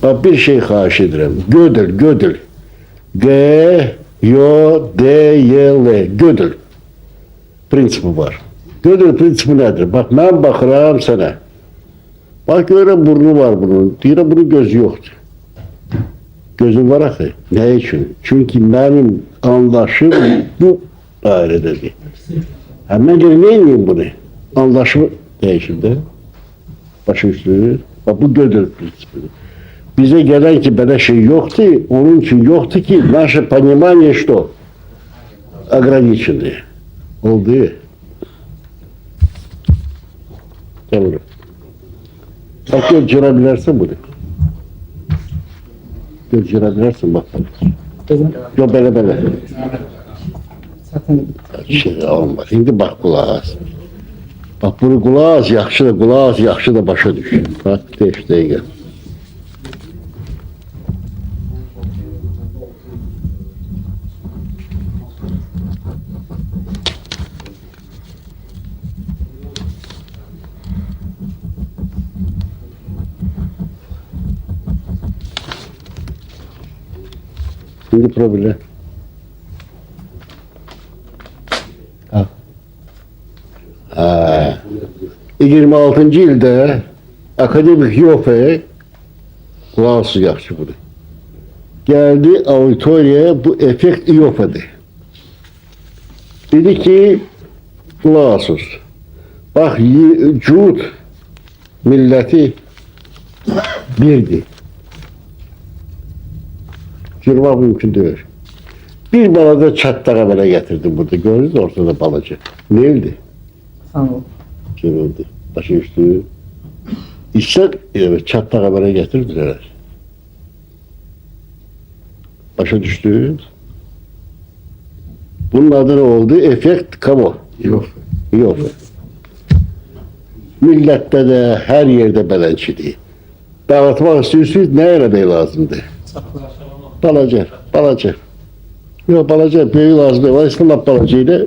Bak bir şey xahiş edirəm. Gödül. G-Y-D-Y-L. Gödül. Prinsipi var. Gödül prinsipi nədir? Bak mən baxıram sənə. Bak görürəm burnu var bunun. Deyirəm bunun gözü yoxdur. Gözüm var axı. Ne için? Çünkü benim anlaşım bu dairededir. Hemen geri ne edeyim bunu? Anlaşımı değişimde. Başı üstü. Bak bu gödül prinsipidir. Bize gelen ki böyle şey yoktu, onun için yoktu ki наше понимание что? Ограниченное. Oldu. Tamam. Bak gördürebilirsin bunu. Gördürebilirsin bak. Yok böyle. Şey olmaz. Şimdi bak kulağa. Bak bunu kulağa yaxşı da başa düş. Bak işte gel. Şimdi problem. 26. ildə akademik yofe kulağısı yaxşı budur. Geldi auditoriyaya bu efekt iyofedir. Dedi ki kulağısız. Bak Cud milleti birdi. Cırmaq mümkün değil. Bir balada çatlağa belə getirdim burada. Gördünüz ortada balacı. Neydi? Sanal. Görüldü. Başı üstü. İster çatlağa belə getirdiler. Başa düştü. Bunun adı ne oldu? Efekt kamo. Yok. Millette de her yerde belençiliği. Dağıtmak istiyorsunuz ne eləmək lazımdır? Balaca. Yok balaca, büyük lazım. Var İslam balacayla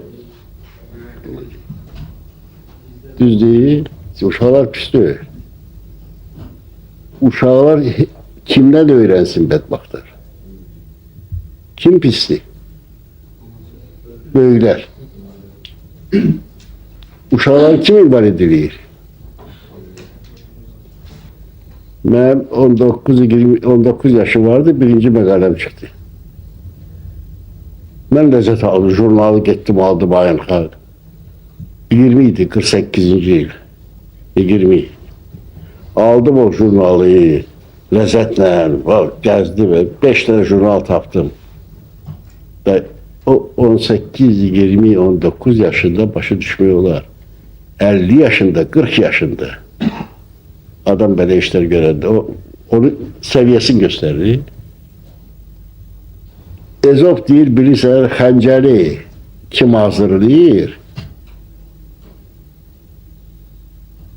düz değil. Uşaqlar pisdir. Uşaqlar kimden öğrensin bedbaxtlar? Kim pisdir? Böyüklər. Uşaqlar kim ibar edilir? Mənim 19 yaşım vardı, birinci məqaləm çıxdı. Mən ləzzət aldım, jurnalı getdim, aldım ayın xalq. 20 idi, 48. il. 20. Aldım o jurnalı, ləzzətlə, gəzdim və 5 tane jurnal tapdım. Və o 18, 20, 19 yaşında başa düşmək olar. 50 yaşında, 40 yaşında adam belə işler görəndə, onun səviyyəsini göstərir. Ezop deyir, bilirsən, xəncəli kim hazırlayır?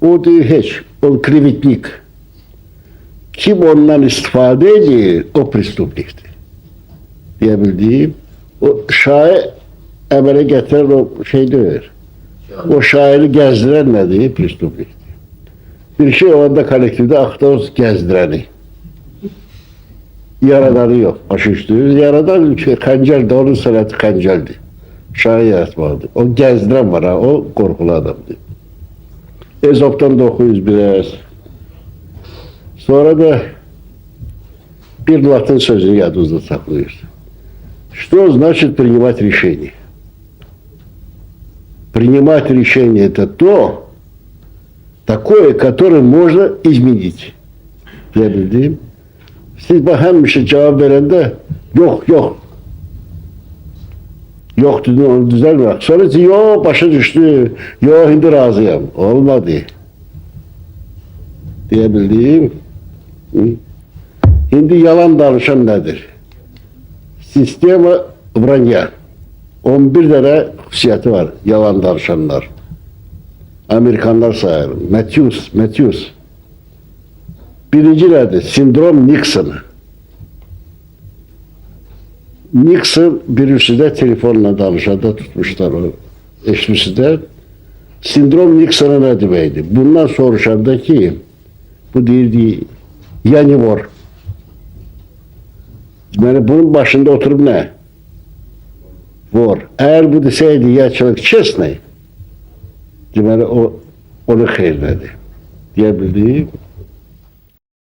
O deyir, heç, o krivitnik. Kim ondan istifadə edir, o prestupnikdir. Deyə o şair əmələ gətirən o şeydir. O şairi gəzdirən nədir? Prestupnikdir. Bir şey olanda kolektivde aktaroz gezdireni. Yaradanı yok. Başı üstü. Yaradan Kancel'di. Onun sanatı Kancel'di. Şair yaratmadı. O gezdiren var ha. O korkulu adamdı. Ezop'tan da okuyuz biraz. Sonra da bir Latin sözünü yadımızda saklıyoruz. Что значит принимать решение? Принимать решение это то, такое, которое можно изменить. Diyebildiğim. Siz bak hem bir şey cevap verende yok. Yok dedi onu düzelme. Sonra yok başa düştü. Yok şimdi razıyım. Olmadı. Diyebildiğim. Şimdi yalan danışan nedir? Sistema vranья. 11 tane hususiyeti var. Yalan danışanlar. Amerikanlar sayarım. Matthews. Birinci nedir? Sindrom Nixon'ı. Nixon birisi de telefonla danışanda tutmuşlar o eşlisi de. Sindrom Nixon'a ne demeydi? Bundan soruşanda ki bu değildi. Yani var. Deməli bunun başında oturup ne? Vur. Eğer bu deseydi ya человек честный, deməli o onu xeyirlədi. Deyə bildik.